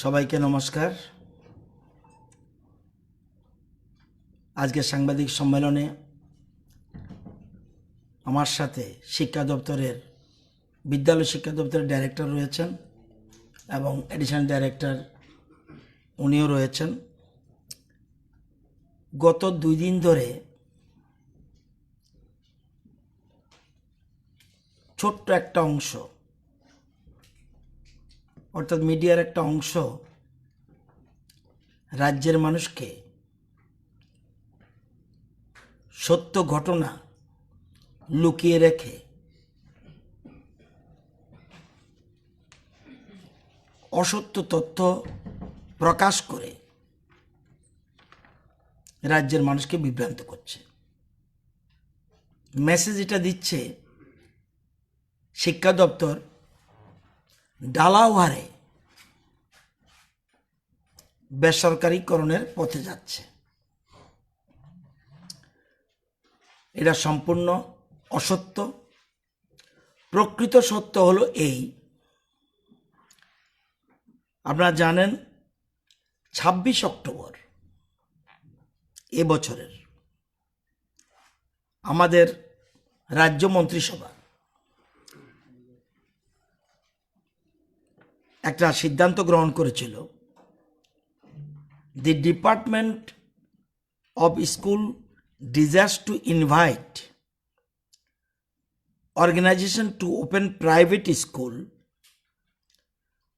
সবাইকে নমস্কার। আজকে সাংবাদিক সম্মেলনে আমার সাথে শিক্ষা দপ্তরের বিদ্যালয় শিক্ষা দপ্তরের ডাইরেক্টর রয়েছেন এবং অ্যাডিশনাল ডাইরেক্টর উনিও রয়েছেন। গত 2 দিন ধরে ছোট্ট একটা অংশ, অর্থাৎ মিডিয়ার একটা অংশ রাজ্যের মানুষকে সত্য ঘটনা লুকিয়ে রেখে অসত্য তথ্য প্রকাশ করে রাজ্যের মানুষকে বিভ্রান্ত করছে। মেসেজ এটা দিচ্ছে শিক্ষা দপ্তর ডালাওয়ারে বেসরকারীকরণের পথে যাচ্ছে। এটা সম্পূর্ণ অসত্য। প্রকৃত সত্য হলো এই, আপনারা জানেন 26 অক্টোবর এবছরের আমাদের রাজ্য মন্ত্রিসভা একটা সিদ্ধান্ত গ্রহণ করেছিল। The department of school desires to invite organization to open private school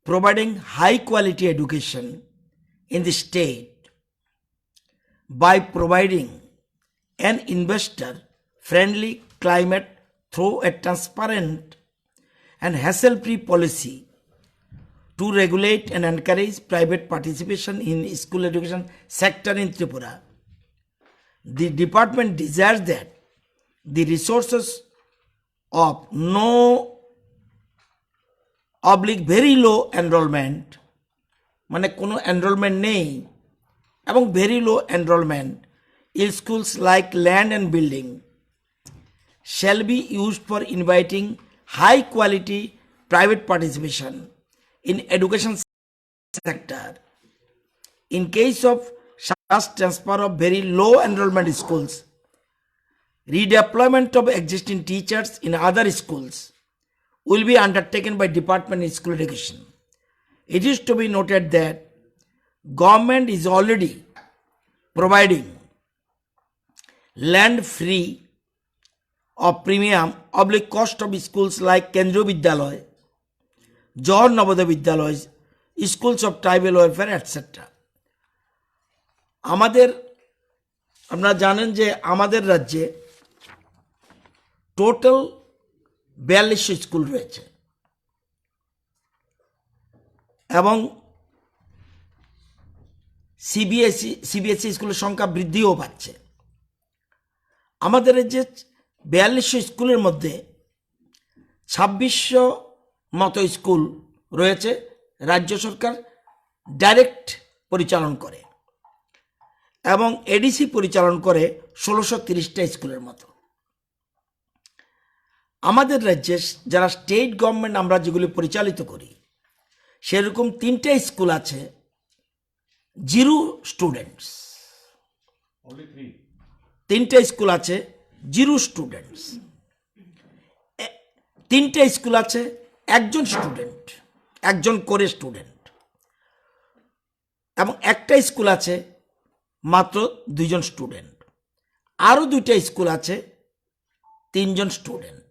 providing high quality education in the state by providing an investor friendly climate through a transparent and hassle free policy to regulate and encourage private participation in school education sector in Tripura. The department desires that the resources of no very low enrollment, মানে কোনো enrollment নেই এবং very low enrollment in schools like land and building shall be used for inviting high quality private participation in education sector. In case of such transfer of very low enrollment schools, redeployment of existing teachers in other schools will be undertaken by Department of School Education. It is to be noted that government is already providing land free of premium oblique cost of schools like Kendriya Vidyalaya, Johor Navodaya Vidyalaya, schools of tribal welfare, etc. আমাদের আপনারা জানেন যে আমাদের রাজ্যে total 4200 school রয়েছে এবং CBSE স্কুলের সংখ্যা বৃদ্ধিও পাচ্ছে। আমাদের যে 4200 স্কুলের মধ্যে 2600 মতো স্কুল রয়েছে রাজ্য সরকার ডাইরেক্ট পরিচালন করে এবং এডিসি পরিচালন করে 1630টা স্কুলের মতো। আমাদের রাজ্যে যারা স্টেট গভর্নমেন্ট আমরা যেগুলি পরিচালিত করি সেরকম 3টে স্কুল আছে জিরো স্টুডেন্টস। 3টে স্কুল আছে জিরো স্টুডেন্টস, 3টে স্কুল আছে একজন স্টুডেন্ট, একজন করে স্টুডেন্ট, এবং একটা স্কুল আছে মাত্র 2 জন স্টুডেন্ট, আরও 2টা স্কুল আছে 3 জন student,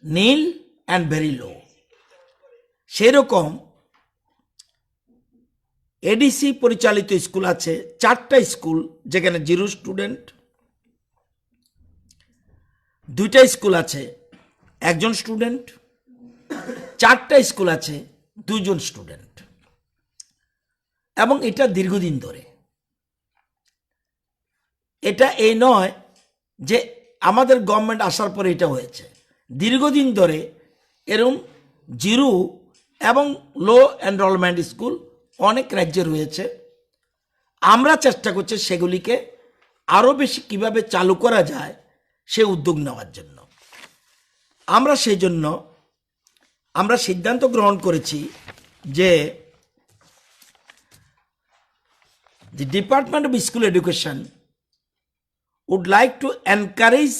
nil and very low. সেরকম এডিসি পরিচালিত স্কুল আছে 4টা স্কুল যেখানে 0 স্টুডেন্ট, 2টা স্কুল আছে 1 জন স্টুডেন্ট, 4টা স্কুল আছে 2 জন স্টুডেন্ট। এবং এটা দীর্ঘদিন ধরে, এটা এই নয় যে আমাদের গভর্নমেন্ট আসার পরে এটা হয়েছে, দীর্ঘদিন ধরে এরকম জিরো এবং লো এনরোলমেন্ট স্কুল অনেক রাজ্যে রয়েছে। আমরা চেষ্টা করছি সেগুলিকে আরও বেশি কিভাবে চালু করা যায় সে উদ্যোগ নেওয়ার জন্য। আমরা সেই জন্য আমরা সিদ্ধান্ত গ্রহণ করেছি যে the Department of School Education would like to encourage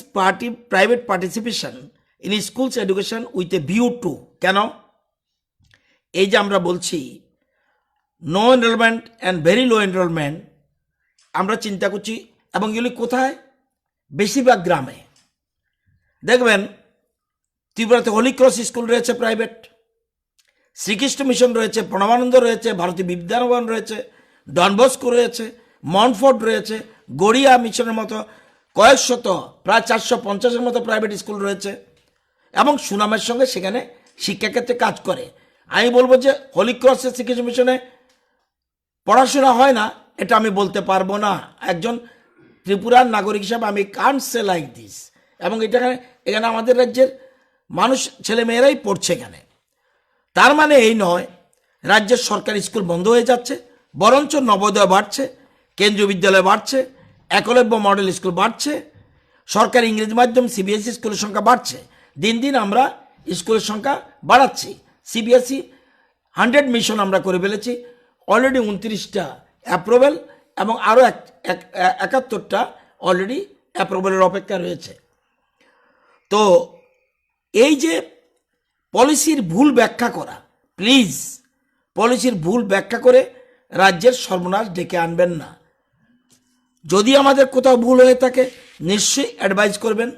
private participation in schools education with a view to কেন এই যে আমরা বলছি no enrolment and very low enrolment, আমরা চিন্তা করছি এবং এগুলি কোথায়, বেশিরভাগ গ্রামে। দেখবেন ত্রিপুরাতে হোলি ক্রস স্কুল রয়েছে প্রাইভেট, শ্রীকৃষ্ণ মিশন রয়েছে, প্রণবানন্দ রয়েছে, ভারতীয় বিদ্যাভবন রয়েছে, ডনবস্কো রয়েছে, মনফোর্ড রয়েছে, গড়িয়া মিশনের মতো কয়েকশত প্রায় 450-এর মতো প্রাইভেট স্কুল রয়েছে এবং সুনামের সঙ্গে সেখানে শিক্ষাক্ষেত্রে কাজ করে। আমি বলবো যে হোলি ক্রসের শ্রীকৃষ্ণ মিশনে পড়াশোনা হয় না, এটা আমি বলতে পারবো না। একজন ত্রিপুরার নাগরিক হিসাবে আমি কান্ট সে লাইক দিস। এবং এখানে আমাদের রাজ্যের মানুষ ছেলেমেয়েরাই পড়ছে এখানে। তার মানে এই নয় রাজ্যের সরকারি স্কুল বন্ধ হয়ে যাচ্ছে, বরঞ্চ নবোদয় বাড়ছে, কেন্দ্রীয় বিদ্যালয় বাড়ছে, একলব্য মডেল স্কুল বাড়ছে, সরকারি ইংরেজি মাধ্যম সিবিএসই স্কুলের সংখ্যা বাড়ছে। দিন দিন আমরা স্কুলের সংখ্যা বাড়াচ্ছি। সিবিএসই 100 মিশন আমরা করে ফেলেছি, অলরেডি 29টা অ্যাপ্রুভেল এবং আরও 71টা অলরেডি অ্যাপ্রুভেলের অপেক্ষা রয়েছে। তো এই যে পলিসির ভুল ব্যাখ্যা করা, প্লিজ পলিসির ভুল ব্যাখ্যা করে রাজ্যের সর্বনাশ ডেকে আনবেন না। যদি আমাদের কোথাও ভুল হয়ে থাকে নিশ্চয়ই অ্যাডভাইস করবেন।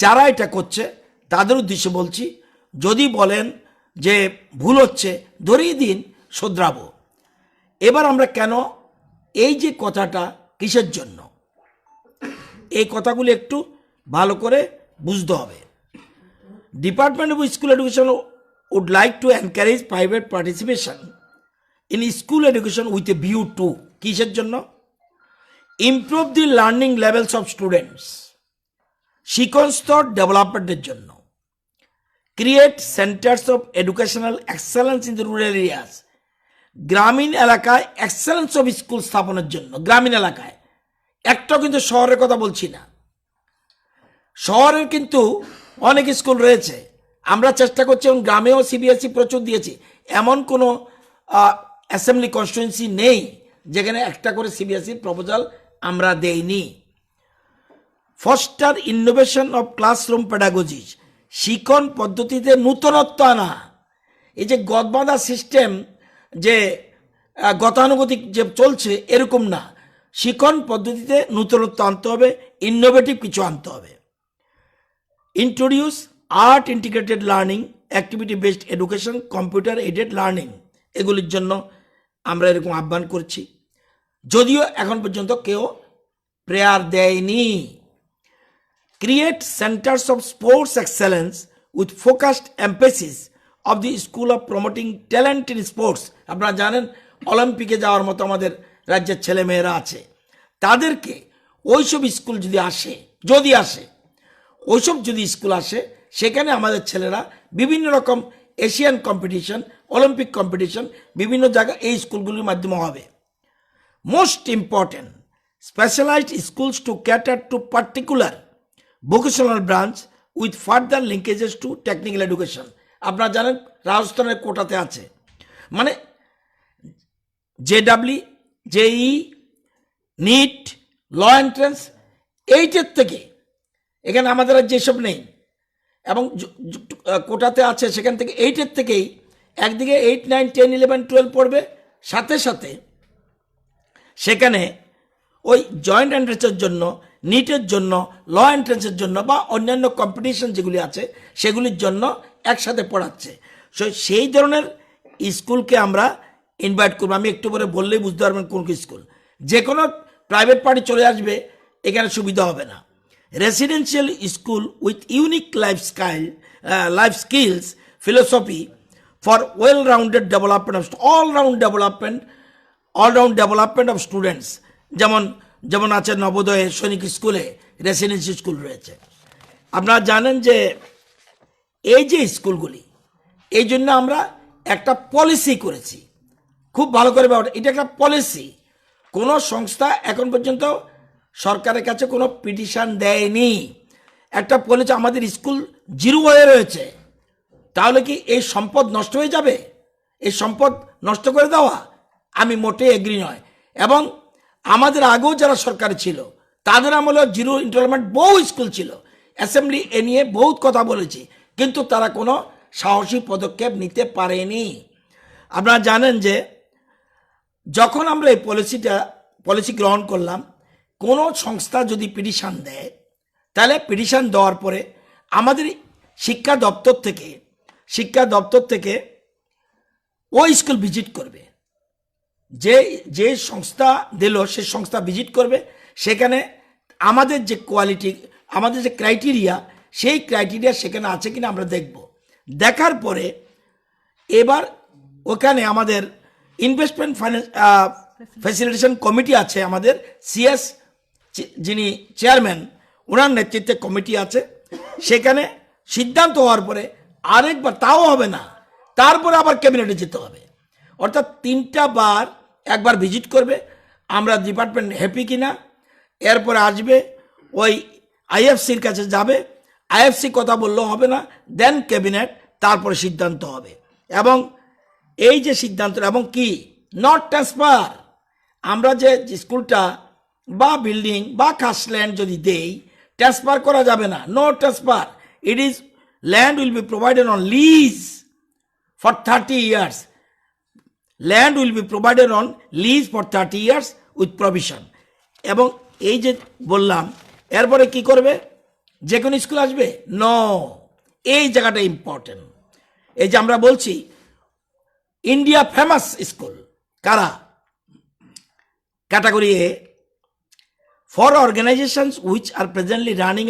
যারা এটা করছে তাদের উদ্দেশ্যে বলছি, যদি বলেন যে ভুল হচ্ছে ধরিয়ে দিন, শোধরাবো। এবার আমরা কেন এই যে কথাটা কিসের জন্য, এই কথাগুলি একটু ভালো করে বুঝতে হবে। Department of school education would like to encourage private participation in school education with a view to, কিসের জন্য, improve the learning levels of students, শিক্ষণ স্তর ডেভেলপমেন্টের জন্য, create centres of educational excellence in the rural areas, গ্রামীণ এলাকায় excellence of school স্থাপনের জন্য। গ্রামীণ এলাকায় একটাও কিন্তু শহরের কথা বলছি না, শহরের কিন্তু অনেক স্কুল রয়েছে। আমরা চেষ্টা করছি এবং গ্রামেও সিবিএসই প্রচুর দিয়েছি। এমন কোনো অ্যাসেম্বলি কনস্টিটুয়েন্সি নেই যেখানে একটা করে সিবিএসইর প্রপোজাল আমরা দেইনি। ফস্টার ইনোভেশন অফ ক্লাসরুম পেডাগোজিস, শিক্ষণ পদ্ধতিতে নূতনত্ব আনা। এই যে গদবাঁধা সিস্টেম, যে গতানুগতিক যে চলছে এরকম না, শিক্ষণ পদ্ধতিতে নূতনত্ব আনতে হবে, ইনোভেটিভ কিছু আনতে হবে। Introduce art integrated learning, activity based education, computer aided learning, এগুলির জন্য আমরা এরকম আহ্বান করছি, যদিও এখন পর্যন্ত কেউ প্রেয়ার দেয়নি। Create centres of sports excellence with focused emphasis of the school of promoting talent in sports. আপনারা জানেন অলিম্পিকে যাওয়ার মতো আমাদের রাজ্যের ছেলেমেয়েরা আছে, তাদেরকে ওইসব স্কুল যদি আসে ওইসব যদি স্কুল আসে, সেখানে আমাদের ছেলেরা বিভিন্ন রকম এশিয়ান কম্পিটিশন, অলিম্পিক কম্পিটিশন বিভিন্ন জায়গায় এই স্কুলগুলির মাধ্যমে হবে। Most important, specialised schools to cater to particular vocational branch with further linkages to technical education. আপনারা জানেন রাজস্থানের কোটাতে আছে, মানে জেডাব্লিউ, জেই, নিট, ল এন্ট্রান্স, এইটের থেকে এখানে আমাদের আর যেসব নেই এবং কোটাতে আছে সেখান থেকে এইটের থেকেই একদিকে 8, 9, 10, 11, 12 পড়বে, সাথে সাথে সেখানে ওই জয়েন্ট এন্ট্রান্সের জন্য, নিটের জন্য, ল এন্ট্রান্সের জন্য বা অন্যান্য কম্পিটিশন যেগুলি আছে সেগুলির জন্য একসাথে পড়াচ্ছে। সেই ধরনের স্কুলকে আমরা ইনভাইট করবো। আমি একটু পরে বললেই বুঝতে পারবেন কোন স্কুল। যে কোনো প্রাইভেট পার্টি চলে আসবে, এখানে সুবিধা হবে না। Residential school with unique life skills philosophy for well rounded development of all-round development of students, যেমন আছে নবোদয়ে, সৈনিক স্কুলে রেসিডেন্সিয়াল স্কুল রয়েছে। আপনারা জানেন যে এই যে স্কুলগুলি, এই জন্য আমরা একটা পলিসি করেছি, খুব ভালো করে ব্যাপারটা, এটা একটা পলিসি। কোনো সংস্থা এখন পর্যন্ত সরকারের কাছে কোনো পিটিশন দেয়নি। একটা পলিসি, আমাদের স্কুল জিরো হয়ে রয়েছে, তাহলে কি এই সম্পদ নষ্ট হয়ে যাবে? এই সম্পদ নষ্ট করে দেওয়া আমি মোটেই এগ্রি নয়। এবং আমাদের আগেও যারা সরকার ছিল তাদের আমলে জিরো এনরোলমেন্ট বহু স্কুল ছিল, অ্যাসেম্বলি এ নিয়ে বহুত কথা বলেছি, কিন্তু তারা কোনো সাহসী পদক্ষেপ নিতে পারেনি। আপনারা জানেন যে যখন আমরা এই পলিসি গ্রহণ করলাম, কোনো সংস্থা যদি পিটিশন দেয় তাহলে পিটিশন দেওয়ার পরে আমাদের শিক্ষা দপ্তর থেকে ওই স্কুল ভিজিট করবে, যে সংস্থা দিল সে সংস্থা ভিজিট করবে, সেখানে আমাদের যে কোয়ালিটি, আমাদের যে ক্রাইটেরিয়া, সেই ক্রাইটেরিয়া সেখানে আছে কিনা আমরা দেখব। দেখার পরে এবার ওখানে আমাদের ইনভেস্টমেন্ট ফ্যাসিলিটেশন কমিটি আছে, আমাদের সিএস যিনি চেয়ারম্যান ওনার নেতৃত্বে কমিটি আছে, সেখানে সিদ্ধান্ত হওয়ার পরে আরেকবার, তাও হবে না, তারপরে আবার ক্যাবিনেটে যেতে হবে। অর্থাৎ 3টা বার, একবার ভিজিট করবে আমরা ডিপার্টমেন্ট হ্যাপি কিনা, এরপরে আসবে ওই আইএফসির কাছে যাবে, আইএফসি কথা বললেও হবে না, দেন ক্যাবিনেট, তারপরে সিদ্ধান্ত হবে। এবং এই যে সিদ্ধান্ত, এবং কি নট ট্রান্সফার, আমরা যে স্কুলটা বা বিল্ডিং বা খাস ল্যান্ড যদি দেই, ট্রান্সফার করা যাবে না, no transfer. It is land will be provided on lease for 30 years. Land will be provided on lease for 30 years with provision. এবং এই যে বললাম, এরপরে কি করবে? যে কোনো স্কুল আসবে? নো, এই জায়গাটা ইম্পর্টেন্ট। এই যে আমরা বলছি ইন্ডিয়া ফেমাস স্কুল কারা? Category A, for organizations which are presently running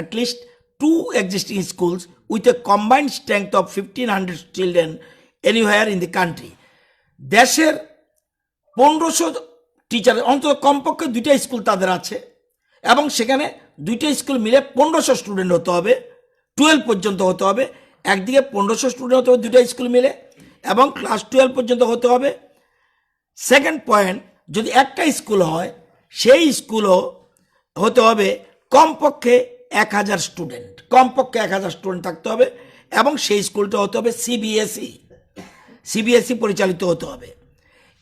at least 2 existing schools with a combined strength of 1500 children anywhere in the country. দেশের 1500 টিচার, অন্তত কমপক্ষে 2টা স্কুল তাদের আছে, এবং সেখানে 2টা স্কুল মিলে 1500 স্টুডেন্ট হতে হবে, 12 পর্যন্ত হতে হবে। একদিকে 1500 স্টুডেন্ট হতে হবে 2টা স্কুল মিলে, এবং ক্লাস 12 পর্যন্ত হতে হবে। সেকেন্ড পয়েন্ট, যদি একটা স্কুল হয় সেই স্কুলও হতে হবে কমপক্ষে 1000 স্টুডেন্ট, কমপক্ষে 1000 স্টুডেন্ট থাকতে হবে, এবং সেই স্কুলটা হতে হবে সিবিএসই পরিচালিত হতে হবে।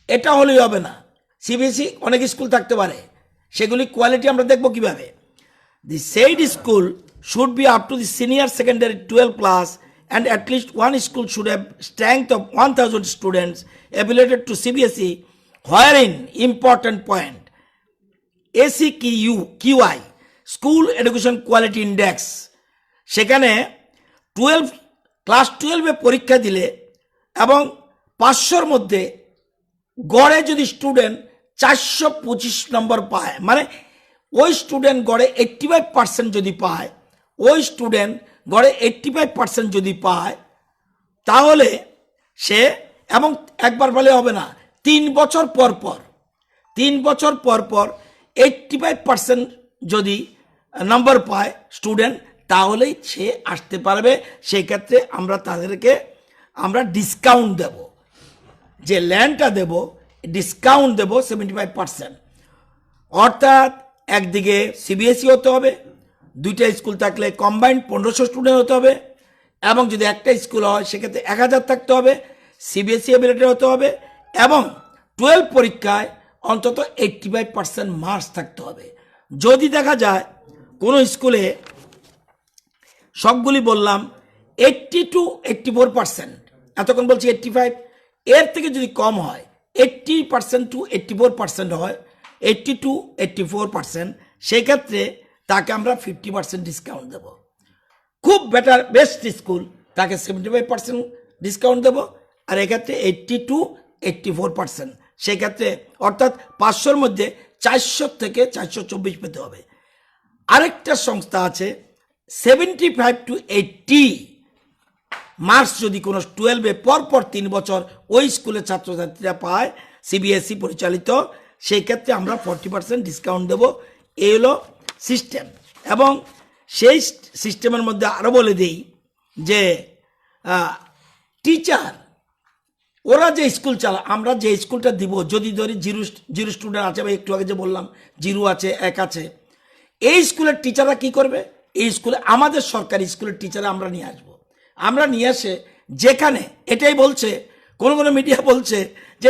এটা হলেই হবে না, সিবিএসই অনেক স্কুল থাকতে পারে, সেগুলি কোয়ালিটি আমরা দেখব কিভাবে। দি said school should be up to the senior secondary 12 class, and at least one school should have strength of 1000 students affiliated to CBSE, wherein important point ACQI school education quality index, সেখানে class 12 পরীক্ষা দিলে এবং 500-র মধ্যে গড়ে যদি student 425 নম্বর পায়, মানে ওই স্টুডেন্ট গড়ে 85% যদি পায়, ওই স্টুডেন্ট গড়ে 85% যদি পায়, তাহলে সে, এবং একবার বলে হবে না, 3 বছর পর পর 85% যদি নম্বর পায় স্টুডেন্ট, তাহলেই সে আসতে পারবে। সেই ক্ষেত্রে আমরা তাদেরকে ডিসকাউন্ট দেব, যে ল্যান্ডটা দেব ডিসকাউন্ট দেব 75%। অর্থাৎ একদিকে সিবিএসই হতে হবে, 2টা স্কুল থাকলে কম্বাইন্ড 1500 স্টুডেন্ট হতে হবে, এবং যদি একটা স্কুল হয় সেক্ষেত্রে 1000 থাকতে হবে, সিবিএসই এবিলিটি হতে হবে, এবং 12 পরীক্ষায় অন্তত 85% মার্কস থাকতে হবে। যদি দেখা যায় কোনো স্কুলে, সবগুলি বললাম 80 to 84%, এতক্ষণ বলছি 85, এর থেকে যদি কম হয় 80% to 84% হয়, 80 to 84%, সেই ক্ষেত্রে তাকে আমরা 50% ডিসকাউন্ট দেব। খুব বেস্ট স্কুল তাকে 75% ডিসকাউন্ট দেব, আর এক্ষেত্রে 80 to 84%, সেই ক্ষেত্রে অর্থাৎ 500-র মধ্যে 400 থেকে 424 পেতে হবে। আরেকটা সংস্থা আছে 75 to 80 মার্কস যদি কোনো 12-এ পরপর 3 বছর ওই স্কুলের ছাত্রছাত্রীরা পায়, সিবিএসই পরিচালিত, সেই ক্ষেত্রে আমরা 40% ডিসকাউন্ট দেব। এই হলো সিস্টেম। এবং সেই সিস্টেমের মধ্যে আরও বলে দিই যে টিচার, ওরা যে স্কুল আমরা যে স্কুলটা দিব, যদি ধরি জিরো স্টুডেন্ট আছে, বা একটু আগে যে বললাম 0 আছে, 1 আছে, এই স্কুলের টিচাররা কি করবে? এই স্কুলে আমাদের সরকারি স্কুলের টিচাররা আমরা নিয়ে আসবো, আমরা নিয়ে আসে যেখানে এটাই বলছে, কোনো মিডিয়া বলছে যে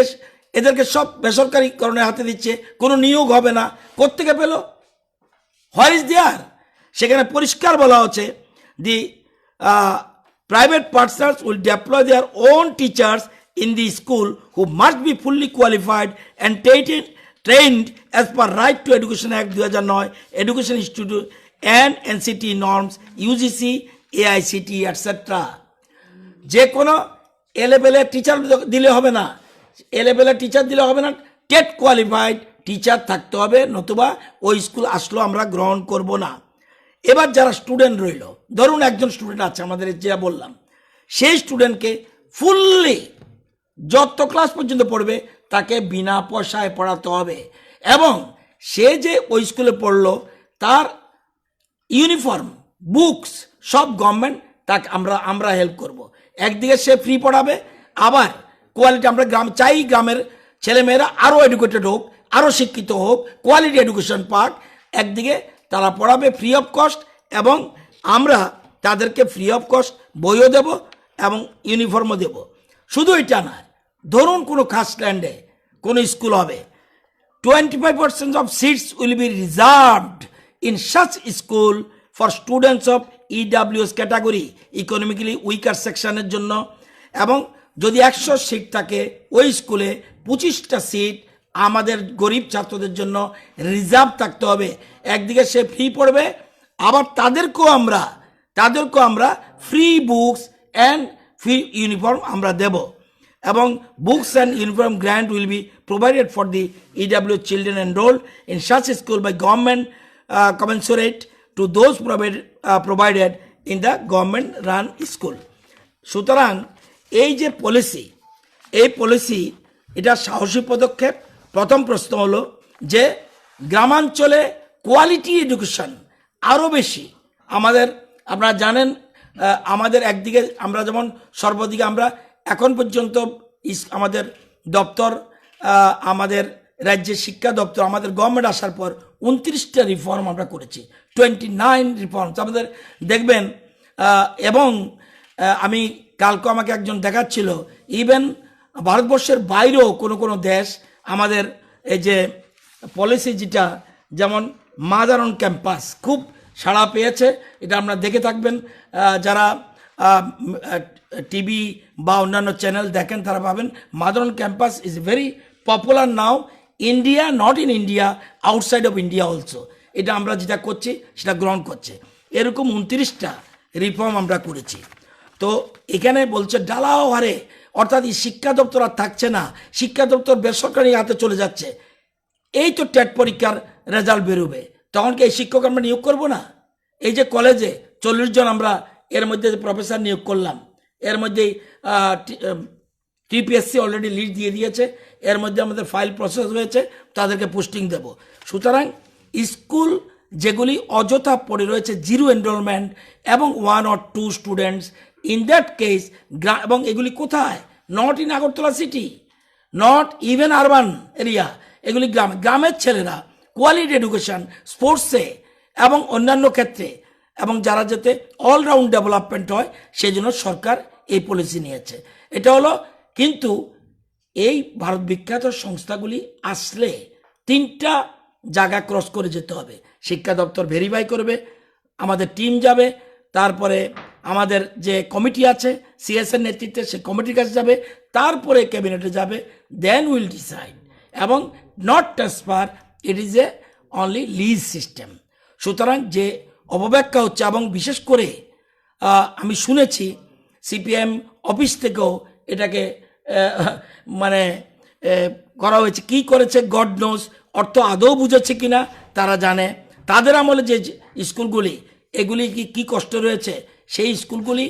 এদেরকে সব বেসরকারিকরণের হাতে দিচ্ছে, কোনো নিয়োগ হবে না, কোত্থেকে পেল? Where is there? সেখানে পরিষ্কার বলা হচ্ছে দি private persons will deploy their own teachers in the school who must be fully qualified and trained as per Right to Education Act 2009, Education Institute and NCT norms, UGC, AICT, etc. যে কোনো এ লেভেলের teacher দিলে হবে না, এ লেভেলের teacher দিলে হবে না, টেট কোয়ালিফাইড টিচার থাকতে হবে, নতুবা ওই স্কুল আসলো আমরা গ্রহণ করব না। এবার যারা স্টুডেন্ট রইল, ধরুন একজন স্টুডেন্ট আছে আমাদের যেটা বললাম, সেই স্টুডেন্টকে ফুললি যত ক্লাস পর্যন্ত পড়বে তাকে বিনা পয়সায় পড়াতে হবে, এবং সে যে ওই স্কুলে পড়লো তার ইউনিফর্ম, বুকস সব গভর্নমেন্ট তাকে আমরা হেল্প করব। একদিকে সে ফ্রি পড়াবে, আবার কোয়ালিটি আমরা চাই গ্রামের ছেলেমেয়েরা আরও এডুকেটেড হোক, আরও শিক্ষিত হোক, কোয়ালিটি এডুকেশন পাক। একদিকে তারা পড়াবে ফ্রি অফ কস্ট, এবং আমরা তাদেরকে ফ্রি অফ কস্ট বইও দেব এবং ইউনিফর্মও দেব। শুধু এটা নয়, ধরুন কোনো খাস স্ট্যান্ডে কোনো স্কুল হবে, 25% of seats will be reserved in such school for students of EWS category, economically weaker সেকশনের জন্য। এবং যদি 100 সিট থাকে ওই স্কুলে 25টা সিট আমাদের গরিব ছাত্রদের জন্য রিজার্ভ থাকতে হবে। একদিকে সে ফ্রি পড়বে, আবার তাদেরকেও আমরা free books and free uniform আমরা দেব, এবং books and uniform grant will be provided for the EW children enrolled in such school by government commensurate to those provided in the government run school. সুতরাং এই যে policy এটা সাহসী পদক্ষেপ। প্রথম প্রশ্ন হলো যে গ্রামাঞ্চলে কোয়ালিটি এডুকেশন আরও বেশি আপনারা জানেন, আমাদের একদিকে আমরা যেমন সর্বদিকে আমরা এখন পর্যন্ত আমাদের দপ্তর, আমাদের রাজ্যের শিক্ষা দপ্তর, আমাদের গভর্নমেন্ট আসার পর 29টা রিফর্ম আমরা করেছি, 29 রিফর্মস আমাদের দেখবেন। এবং আমি কালকে আমাকে একজন দেখাচ্ছিল, ইভেন ভারতবর্ষের বাইরেও কোনো দেশ আমাদের এই যে পলিসি যেটা, যেমন মাদার অন ক্যাম্পাস খুব সাড়া পেয়েছে, এটা আপনারা দেখে থাকবেন। যারা টিভি বা অন্যান্য চ্যানেল দেখেন তারা পাবেন mother on campus is very popular now India, not in India, outside of India also. এটা আমরা যেটা করছি সেটা গ্রহণ করছে। এরকম 29টা রিফর্ম আমরা করেছি। তো এখানে বলছে ডালাও হারে, অর্থাৎ এই শিক্ষা দপ্তর আর থাকছে না, শিক্ষা দপ্তর বেসরকারি হাতে চলে যাচ্ছে। এই তো টেট পরীক্ষার রেজাল্ট বেরোবে, তখন কি এই শিক্ষক আমরা নিয়োগ করব না? এই যে কলেজে 40 জন আমরা এর মধ্যে প্রফেসর নিয়োগ করলাম, এর মধ্যেই টিপিএসসি অলরেডি লিস্ট দিয়ে দিয়েছে, এর মধ্যে আমাদের ফাইল প্রসেস হয়েছে, তাদেরকে পোস্টিং দেব। সুতরাং স্কুল যেগুলি অযথা পড়ে রয়েছে, জিরো এনরোলমেন্ট এবং 1 or 2 students, in that case, এবং এগুলি কোথায়? Not in Agartala city, not even urban area, এগুলি গ্রামের ছেলেরা কোয়ালিটি এডুকেশন, স্পোর্টসে এবং অন্যান্য ক্ষেত্রে, এবং যারা যাতে অলরাউন্ড ডেভেলপমেন্ট হয় সেই জন্য সরকার এই পলিসি নিয়েছে। এটা হলো, কিন্তু এই ভারত বিখ্যাত সংস্থাগুলি আসলে 3টা জায়গা ক্রস করে যেতে হবে। শিক্ষা দপ্তর ভেরিফাই করবে, আমাদের টিম যাবে, তারপরে আমাদের যে কমিটি আছে সিএসের নেতৃত্বে সে কমিটির কাছে যাবে, তারপরে ক্যাবিনেটে যাবে, দেন উইল ডিসাইড, এবং not transfer, it is a only lease system. সুতরাং যে অপব্যাখ্যা হচ্ছে, এবং বিশেষ করে আমি শুনেছি সিপিএম অফিস থেকেও এটাকে করা হয়েছে। কি করেছে গড নোজ, অর্থ আদৌ বুঝেছে কিনা তারা জানে। তাদের আমলে যে স্কুলগুলি, এগুলি কি কষ্ট রয়েছে, সেই স্কুলগুলি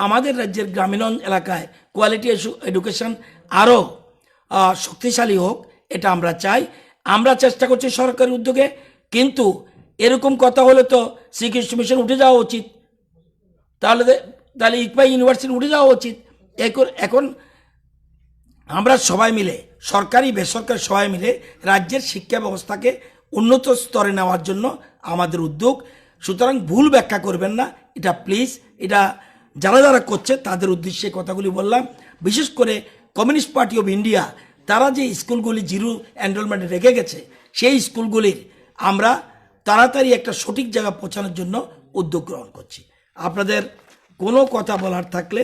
আমাদের রাজ্যের গ্রামীণ এলাকায় কোয়ালিটি এডুকেশন আরও শক্তিশালী হোক, এটা আমরা চাই। আমরা চেষ্টা করছি সরকারি উদ্যোগে, কিন্তু এরকম কথা হলে তো শ্রীকৃষ্ণ মিশন উঠে যাওয়া উচিত, তাহলে ইকবাই ইউনিভার্সিটি উঠে যাওয়া উচিত। এখন আমরা সবাই মিলে, সরকারি বেসরকারি সবাই মিলে রাজ্যের শিক্ষা ব্যবস্থাকে উন্নত স্তরে নেওয়ার জন্য আমাদের উদ্যোগ। সুতরাং ভুল ব্যাখ্যা করবেন না, এটা প্লিজ, এটা যারা যারা করছে তাদের উদ্দেশ্যে কথাগুলি বললাম। বিশেষ করে কমিউনিস্ট পার্টি অফ ইন্ডিয়া তারা যে স্কুলগুলি জিরো এনরোলমেন্টে রেখে গেছে সেই স্কুলগুলির আমরা তাড়াতাড়ি একটা সঠিক জায়গা পৌঁছানোর জন্য উদ্যোগ গ্রহণ করছি। আপনাদের কোনো কথা বলার থাকলে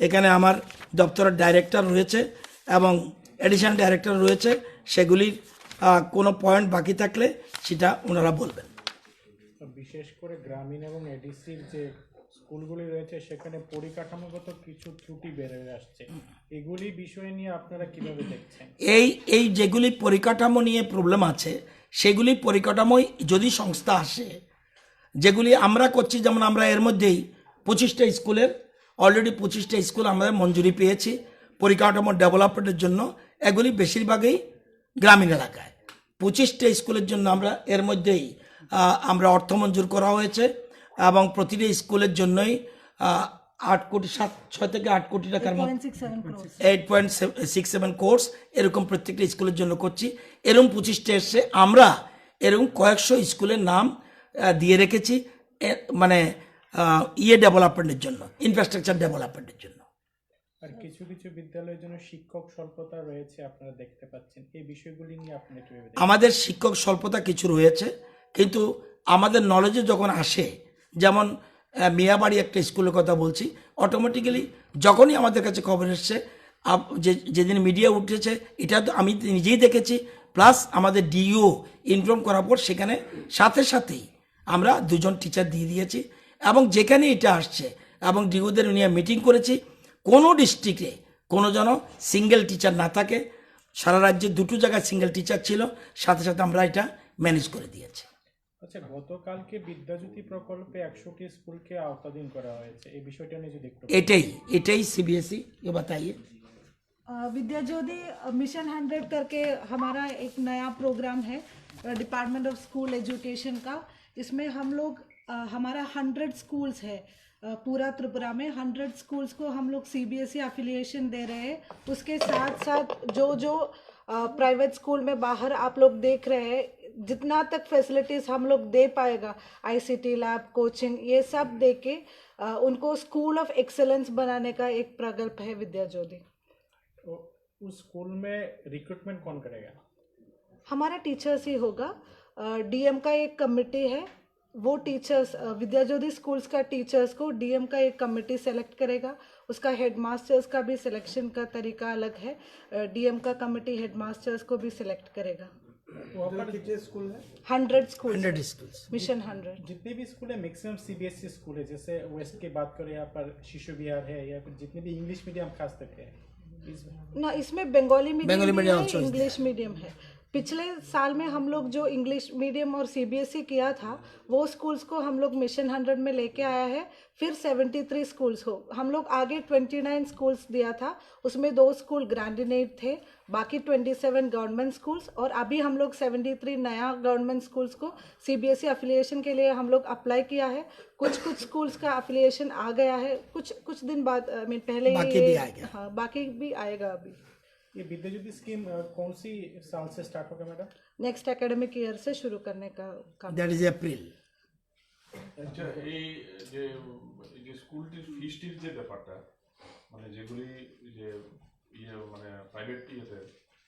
এখানে আমার দপ্তরের ডাইরেক্টর রয়েছে এবং এডিশনাল ডাইরেক্টর রয়েছে, সেগুলির কোনো পয়েন্ট বাকি থাকলে সেটা ওনারা বলবেন। বিশেষ করে গ্রামীণ এবং এডিসির যে স্কুলগুলি রয়েছে সেখানে পরিকাঠামোগত কিছু ত্রুটি বেড়ে আসছে, এগুলি বিষয় নিয়ে আপনারা কিভাবে দেখছেন? এই যেগুলি পরিকাঠামো নিয়ে প্রবলেম আছে সেগুলি পরিকাঠামোয় যদি সংস্থা আসে, যেগুলি আমরা করছি, যেমন আমরা এর মধ্যেই 25টা স্কুলের অলরেডি 25টা স্কুল আমাদের মঞ্জুরি পেয়েছি পরিকাঠামো ডেভেলপমেন্টের জন্য। এগুলি বেশিরভাগই গ্রামীণ এলাকায়। 25টা স্কুলের জন্য আমরা এর মধ্যেই আমরা অর্থ মঞ্জুর করা হয়েছে এবং প্রতিটি স্কুলের জন্যই 6 থেকে 8 কোটি টাকার মতো 8.67 কোর্স এরকম প্রত্যেকটা স্কুলের জন্য করছি। এরকম 25টা এসছে। আমরা এরকম কয়েকশো স্কুলের নাম দিয়ে রেখেছি মানে ডেভেলপমেন্টের জন্য, ইনফ্রাস্ট্রাকচার ডেভেলপমেন্টের জন্য। আর কিছু কিছু বিদ্যালয়ের জন্য শিক্ষক স্বল্পতা রয়েছে আপনারা দেখতে পাচ্ছেন, এই বিষয়গুলি নিয়ে আপনারা কিভাবে দেখছেন? আমাদের শিক্ষক স্বল্পতা কিছু রয়েছে, কিন্তু আমাদের নলেজে যখন আসে, যেমন মিয়াবাড়ি একটা স্কুলের কথা বলছি, অটোমেটিক্যালি যখনই আমাদের কাছে খবর এসছে, যেদিন মিডিয়া উঠেছে এটা তো আমি নিজেই দেখেছি, প্লাস আমাদের ডিও ইনফর্ম করার পর সেখানে সাথে সাথেই আমরা 2জন টিচার দিয়ে দিয়েছি এবং যেখানে এটা আসছে এবং ডিওদের নিয়ে মিটিং করেছি, কোনো ডিস্ট্রিক্টে কোনো যেন সিঙ্গেল টিচার না থাকে। সারা রাজ্যে 2টো জায়গায় সিঙ্গেল টিচার ছিল, সাথে সাথে আমরা এটা ম্যানেজ করে দিয়েছি। আচ্ছা, গতকালকে বিদ্যাজ্যোতি প্রকল্পে 100টি স্কুলকে আওতাধীন করা হয়েছে, এই বিষয়টা নিয়ে যদি একটু এটাই सीबीएसई ये बताइए। विद्याज्योति मिशन 100 करके हमारा एक नया प्रोग्राम है डिपार्टमेंट ऑफ स्कूल एजुकेशन का। इसमें हम लोग हमारा 100 स्कूल्स है पूरा त्रिपुरा में। 100 स्कूल्स को हम लोग सीबीएसई एफिलिएशन दे रहे हैं। उसके साथ साथ जो प्राइवेट स्कूल में बाहर आप लोग देख रहे हैं, जितना तक फैसिलिटीज़ हम लोग दे पाएगा, आईसीटी लैब, कोचिंग, ये सब दे के उनको स्कूल ऑफ एक्सेलेंस बनाने का एक प्रकल्प है विद्याज्योति। तो उस स्कूल में रिक्रूटमेंट कौन करेगा? हमारा टीचर्स ही होगा। डीएम का एक कमेटी है, वो टीचर्स विद्याज्योति स्कूल्स का टीचर्स को डीएम का एक कमेटी सेलेक्ट करेगा। उसका हेडमास्टर्स का भी सिलेक्शन का तरीका अलग है। डीएम का कमेटी हेडमास्टर्स को भी सिलेक्ट करेगा। वहाँ पर कितने स्कूल है? 100 स्कूल, 100 स्कूल्स, मिशन 100। जितने भी स्कूल है मैक्सिमम सीबीएसई स्कूल है, जैसे वेस्ट की बात करें यहाँ पर शिशु विहार है, या फिर जितने भी इंग्लिश मीडियम खास तक है ना, इसमें बंगाली मीडियम medium है, also is इंग्लिश मीडियम है। पिछले साल में हम लोग जो इंग्लिश मीडियम और सीबीएसई किया था, वो स्कूल्स को हम लोग मिशन 100 में लेके आया है। फिर 73 स्कूल्स हो, हम लोग आगे 29 स्कूल्स दिया था, उसमें 2 स्कूल ग्रांडिनेट थे, बाकी 27 गवर्नमेंट स्कूल्स। और अभी हम लोग 73 नया गवर्नमेंट स्कूल्स को सीबीएसई एफिलिएशन के लिए हम लोग अप्लाई किया है। कुछ स्कूल्स का एफिलिएशन आ गया है, कुछ दिन बाद पहले बाकी भी आएगा। हाँ, बाकी भी आएगा। अभी ये विद्याज्योति स्कीम कौन सी साल से स्टार्ट होगा मैडम? नेक्स्ट एकेडमिक ईयर से शुरू करने का काम। That is April. আচ্ছা, এই যে স্কুলটির ফিসটির যে ব্যাপারটা, মানে যেগুলি যে মানে প্রাইভেট ইয়েতে,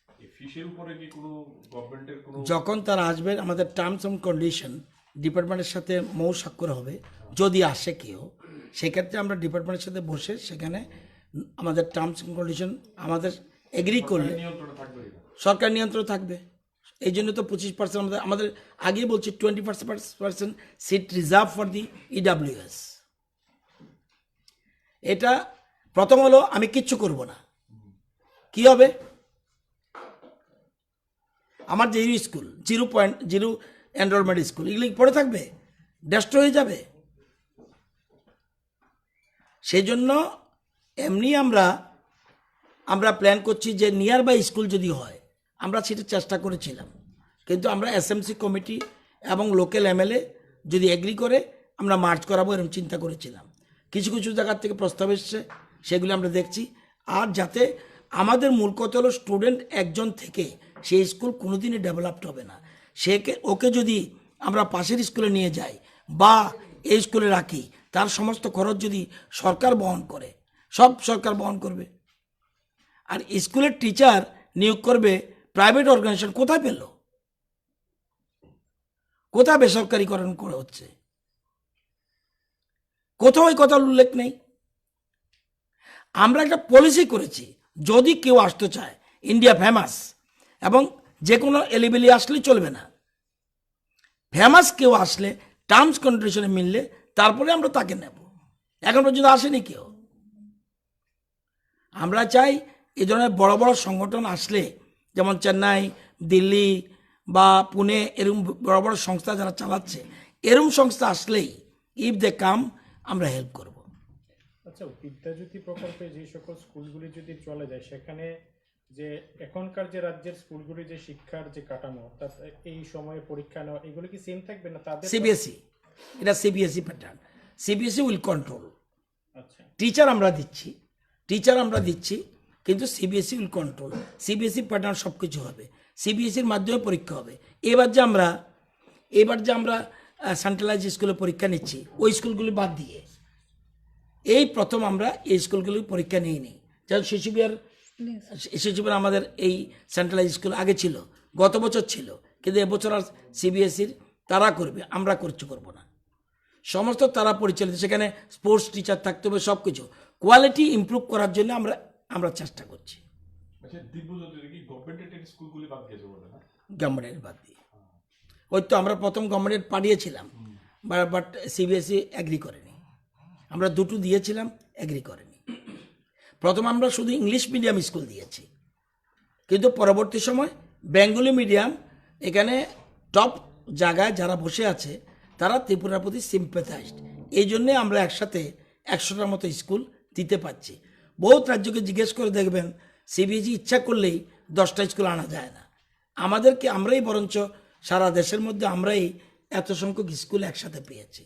এই ফিসের উপরে কি কোনো গভর্নমেন্টের কোনো, যখন তারা আসবেন আমাদের টার্মস অ্যান্ড কন্ডিশন ডিপার্টমেন্টের সাথে মৌ স্বাক্ষর হবে, যদি আসে কেউ, সেক্ষেত্রে আমরা ডিপার্টমেন্টের সাথে বসে সেখানে আমাদের টার্মস অ্যান্ড কন্ডিশন আমাদের এগ্রি করলে নিয়ন্ত্রণে থাকবে কিনা? সরকার নিয়ন্ত্রণ থাকবে। এই জন্য তো 25% আমাদের আগেই বলছি 20% seat reserve for the EWS. এটা প্রথম হলো আমি কিচ্ছু করব না, কি হবে? আমার যে স্কুল 0.0 এনরোলমেন্ট স্কুল এগুলি পড়ে থাকবে, ডেস্ট্রয় হয়ে যাবে। সেই জন্য এমনি আমরা প্ল্যান করছি যে নিয়ার বাই স্কুল যদি হয়, আমরা সেটা চেষ্টা করেছিলাম, কিন্তু আমরা এসএমসি কমিটি এবং লোকাল এমএলএ যদি এগ্রি করে আমরা মার্চ করাবো এরকম চিন্তা করেছিলাম। কিছু জায়গার থেকে প্রস্তাব এসছে, সেগুলি আমরা দেখছি। আর যাতে আমাদের মূল কথা হলো স্টুডেন্ট একজন থেকে সেই স্কুল কোনোদিনই ডেভেলপড হবে না। ওকে যদি আমরা পাশের স্কুলে নিয়ে যাই বা এই স্কুলে রাখি, তার সমস্ত খরচ যদি সরকার বহন করে, সব সরকার বহন করবে। আর স্কুলের টিচার নিয়োগ করবে প্রাইভেট অর্গানাইজেশন, কোথায় পেল? কোথায় বেসরকারীকরণ করে হচ্ছে? কোথাও এই কথার উল্লেখ নেই। আমরা একটা পলিসি করেছি, যদি কেউ আসতে চায়, ইন্ডিয়া ফেমাস, এবং যে কোনো এলিবেলি আসলে চলবে না। ফেমাস কেউ আসলে টার্মস কন্ডিশনে মিললে তারপরে আমরা তাকে নেব। এখন পর্যন্ত আসেনি কেউ। আমরা চাই এই ধরনের বড় বড় সংগঠন আসলে, যেমন চেন্নাই, দিল্লি বা পুনে, এরকম বড় বড় সংস্থা যারা চালাচ্ছে, এরকম সংস্থা আসলেই ইফ দে কাম, আমরা হেল্প করব। আচ্ছা, বিদ্যাজ্যোতি প্রকল্পে যে সকল স্কুলগুলি যদি চলে যায়, সেখানে যে এখনকার যে রাজ্যের স্কুলগুলি যে শিক্ষার যে কাঠামো, অর্থাৎ এই সময়ে পরীক্ষা নেওয়া, এগুলো কি সেম থাকবে না তাদের? সিবিএসই, এটা CBSE pattern. CBSE will control. আচ্ছা, টিচার আমরা দিচ্ছি, কিন্তু CBSE will control. CBSE pattern সব কিছু হবে, সিবিএসির মাধ্যমে পরীক্ষা হবে। এবার যে আমরা সেন্ট্রালাইজ স্কুলে পরীক্ষা নিচ্ছি, ওই স্কুলগুলি বাদ দিয়ে এই প্রথম আমরা এই স্কুলগুলি পরীক্ষা নিয়ে নিই। যেমন শিশুবিহার আমাদের এই সেন্ট্রালাইজ স্কুল আগে ছিল, গত বছর ছিল, কিন্তু এবছর আর সিবিএসইর তারা করবে, আমরা করব না। সমস্ত তারা পরিচালিত, সেখানে স্পোর্টস টিচার থাকতে হবে, সব কিছু কোয়ালিটি ইমপ্রুভ করার জন্য আমরা চেষ্টা করছি। আচ্ছা, দিব্যজ্যোতির কি গভর্নমেন্টেড স্কুলগুলি বাদ গেছে বলে না? গভর্নমেন্টের বাদ দিয়ে, ওই তো আমরা প্রথম গভর্নমেন্ট পাঠিয়েছিলাম, বাট সিবিএসই অ্যাগ্রি করেনি। আমরা দুটো দিয়েছিলাম, অ্যাগ্রি করেনি। প্রথম আমরা শুধু ইংলিশ মিডিয়াম স্কুল দিয়েছি, কিন্তু পরবর্তী সময় বেঙ্গলি মিডিয়াম এখানে টপ জায়গায় যারা বসে আছে, তারা ত্রিপুরার প্রতি সিম্প্যাথাইজড। এই জন্যে আমরা একসাথে 100টার মতো স্কুল দিতে পারছি। বহুত রাজ্যকে জিজ্ঞেস করে দেখবেন, সিবিএসই ইচ্ছা করলেই 10টা স্কুল আনা যায় না। আমরাই বরঞ্চ সারা দেশের মধ্যে আমরাই এত সংখ্যক স্কুল একসাথে পেয়েছি।